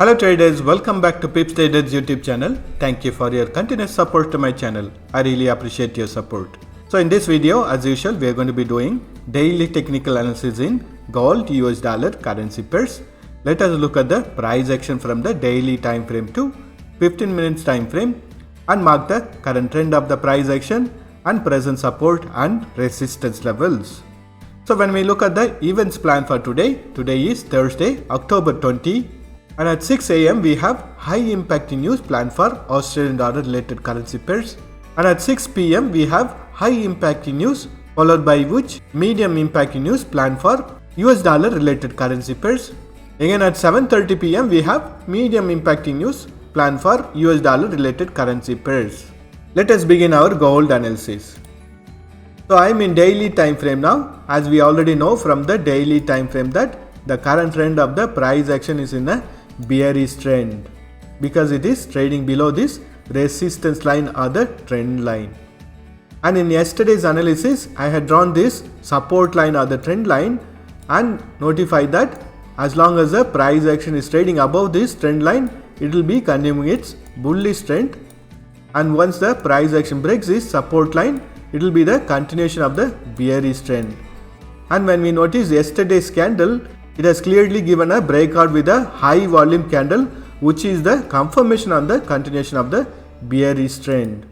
Hello traders, welcome back to Pips Traders YouTube channel. Thank you for your continuous support to my channel. I really appreciate your support. So in this video, as usual, we are going to be doing daily technical analysis in gold, US dollar, currency pairs. Let us look at the price action from the daily time frame to 15 minutes time frame and mark the current trend of the price action and present support and resistance levels. So when we look at the events plan for today is Thursday, October 20. And at 6 AM we have high impact news planned for Australian dollar related currency pairs. And at 6 PM we have high impact news followed by which medium impact news planned for US dollar related currency pairs. Again at 7:30 PM we have medium impact news planned for US dollar related currency pairs. Let us begin our gold analysis. So I am in daily time frame now, as we already know from the daily time frame that the current trend of the price action is in a bearish trend because it is trading below this resistance line or the trend line. And in yesterday's analysis, I had drawn this support line or the trend line and notified that as long as the price action is trading above this trend line, it will be continuing its bullish trend. And once the price action breaks this support line, it will be the continuation of the bearish trend. And when we notice yesterday's candle, it has clearly given a breakout with a high volume candle, which is the confirmation on the continuation of the bearish trend.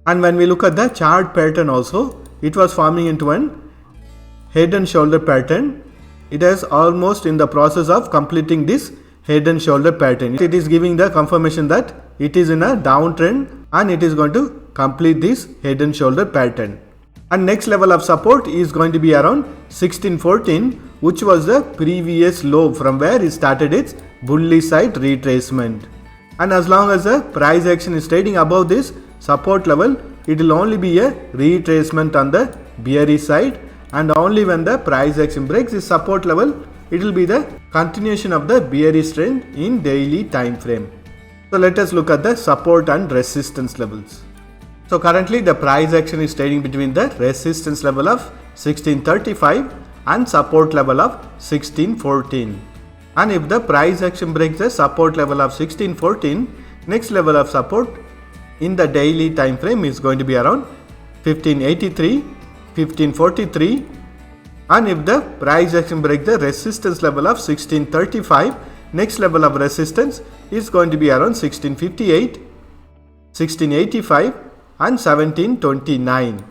And when we look at the chart pattern also, it was forming into an head and shoulder pattern. It is almost in the process of completing this head and shoulder pattern. It is giving the confirmation that it is in a downtrend and it is going to complete this head and shoulder pattern. And next level of support is going to be around 1614, which was the previous low from where it started its bullish side retracement. And as long as the price action is trading above this support level, it will only be a retracement on the bearish side, and only when the price action breaks this support level, it will be the continuation of the bearish trend in daily time frame. So let us look at the support and resistance levels. So currently the price action is trading between the resistance level of 1635 and support level of 1614. And if the price action breaks the support level of 1614, next level of support in the daily time frame is going to be around 1583, 1543. And if the price action breaks the resistance level of 1635, next level of resistance is going to be around 1658, 1685 and 1729.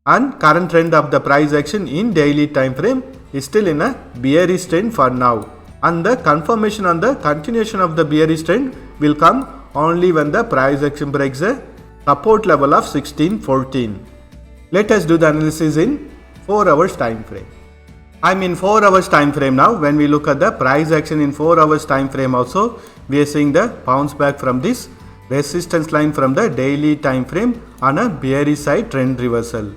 And current trend of the price action in daily time frame is still in a bearish trend for now. And the confirmation on the continuation of the bearish trend will come only when the price action breaks the support level of 1614. Let us do the analysis in 4 hours time frame. I'm in 4 hours time frame now. When we look at the price action in 4 hours time frame also, we are seeing the bounce back from this resistance line from the daily time frame on a bearish side trend reversal.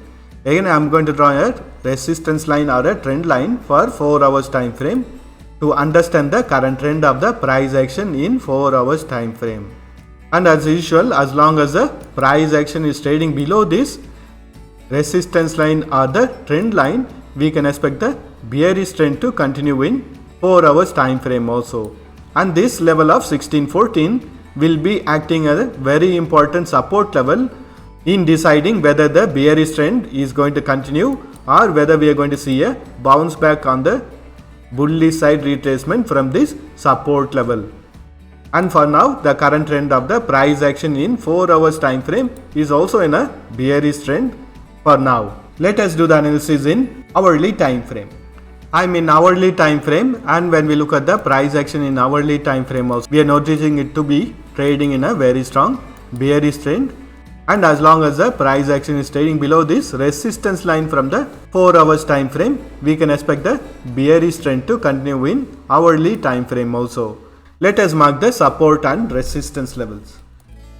Again, I am going to draw a resistance line or a trend line for 4 hours time frame to understand the current trend of the price action in 4 hours time frame. And as usual, as long as the price action is trading below this resistance line or the trend line, we can expect the bearish trend to continue in 4 hours time frame also. And this level of 1614 will be acting as a very important support level in deciding whether the bearish trend is going to continue or whether we are going to see a bounce back on the bullish side retracement from this support level. And for now, the current trend of the price action in 4 hours time frame is also in a bearish trend for now. Let us do the analysis in hourly time frame. I am in hourly time frame, and when we look at the price action in hourly time frame also, we are noticing it to be trading in a very strong bearish trend. And as long as the price action is trading below this resistance line from the 4 hours time frame, we can expect the bearish trend to continue in hourly time frame also. Let us mark the support and resistance levels.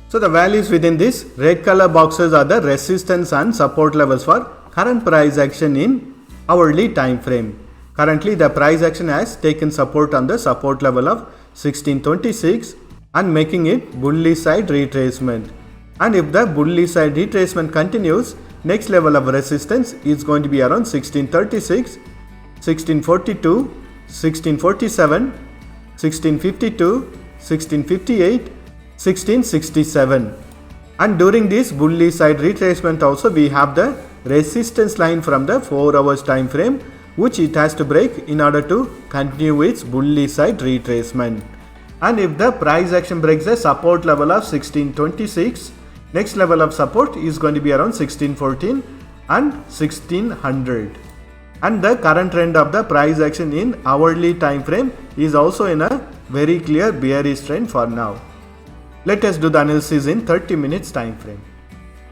So the values within this red color boxes are the resistance and support levels for current price action in hourly time frame. Currently the price action has taken support on the support level of 1626 and making it bullish side retracement. And if the bullish side retracement continues, next level of resistance is going to be around 1636, 1642, 1647, 1652, 1658, 1667. And during this bullish side retracement also we have the resistance line from the 4 hours time frame, which it has to break in order to continue its bullish side retracement. And if the price action breaks the support level of 1626, next level of support is going to be around 1614 and 1600. And the current trend of the price action in hourly time frame is also in a very clear bearish trend for now. Let us do the analysis in 30 minutes time frame.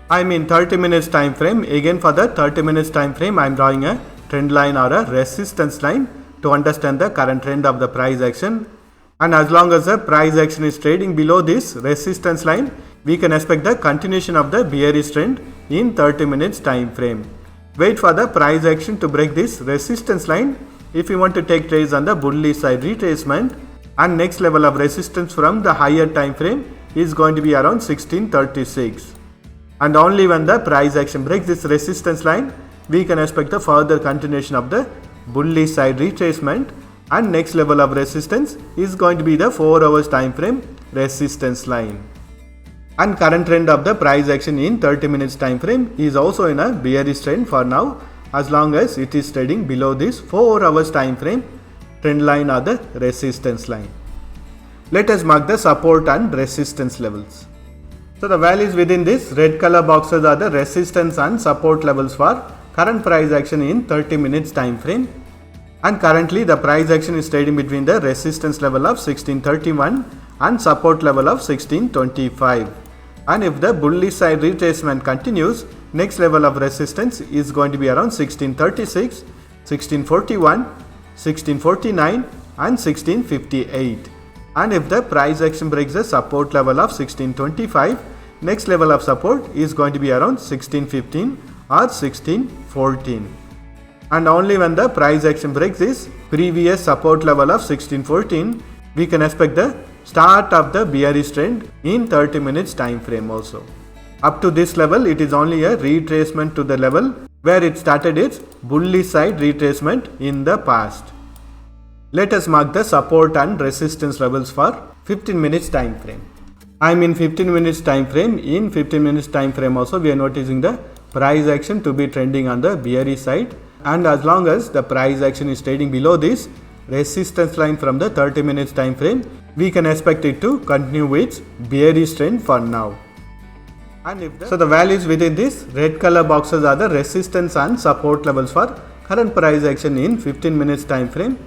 I mean 30 minutes time frame. Again, for the 30 minutes time frame, I am drawing a trend line or a resistance line to understand the current trend of the price action. And as long as the price action is trading below this resistance line, we can expect the continuation of the bearish trend in 30 minutes time frame. Wait for the price action to break this resistance line if you want to take trades on the bullish side retracement, and next level of resistance from the higher time frame is going to be around 1636. And only when the price action breaks this resistance line, we can expect the further continuation of the bullish side retracement, and next level of resistance is going to be the 4 hours time frame resistance line. And current trend of the price action in 30 minutes time frame is also in a bearish trend for now, as long as it is trading below this 4 hours time frame trend line or the resistance line. Let us mark the support and resistance levels. So the values within this red color boxes are the resistance and support levels for current price action in 30 minutes time frame. And currently the price action is trading between the resistance level of 1631 and support level of 1625. And if the bullish side retracement continues, next level of resistance is going to be around 1636, 1641, 1649 and 1658. And if the price action breaks the support level of 1625, next level of support is going to be around 1615 or 1614. And only when the price action breaks this previous support level of 1614, we can expect the start of the bearish trend in 30 minutes time frame also. Up to this level, it is only a retracement to the level where it started its bullish side retracement in the past. Let us mark the support and resistance levels for 15 minutes time frame. I mean 15 minutes time frame. In 15 minutes time frame also we are noticing the price action to be trending on the bearish side, and as long as the price action is trading below this resistance line from the 30 minutes time frame, we can expect it to continue its bearish trend for now. And so the values within this red color boxes are the resistance and support levels for current price action in 15 minutes time frame.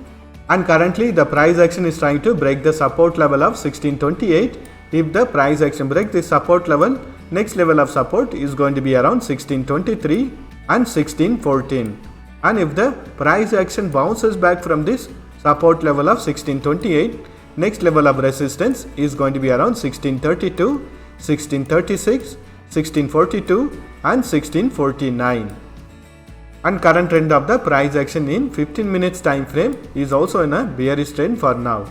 And currently the price action is trying to break the support level of 1628. If the price action breaks this support level, next level of support is going to be around 1623 and 1614. And if the price action bounces back from this support level of 1628, next level of resistance is going to be around 1632, 1636, 1642 and 1649. And current trend of the price action in 15 minutes time frame is also in a bearish trend for now.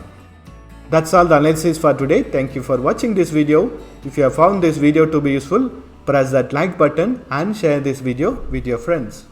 That's all the analysis for today. Thank you for watching this video. If you have found this video to be useful, press that like button and share this video with your friends.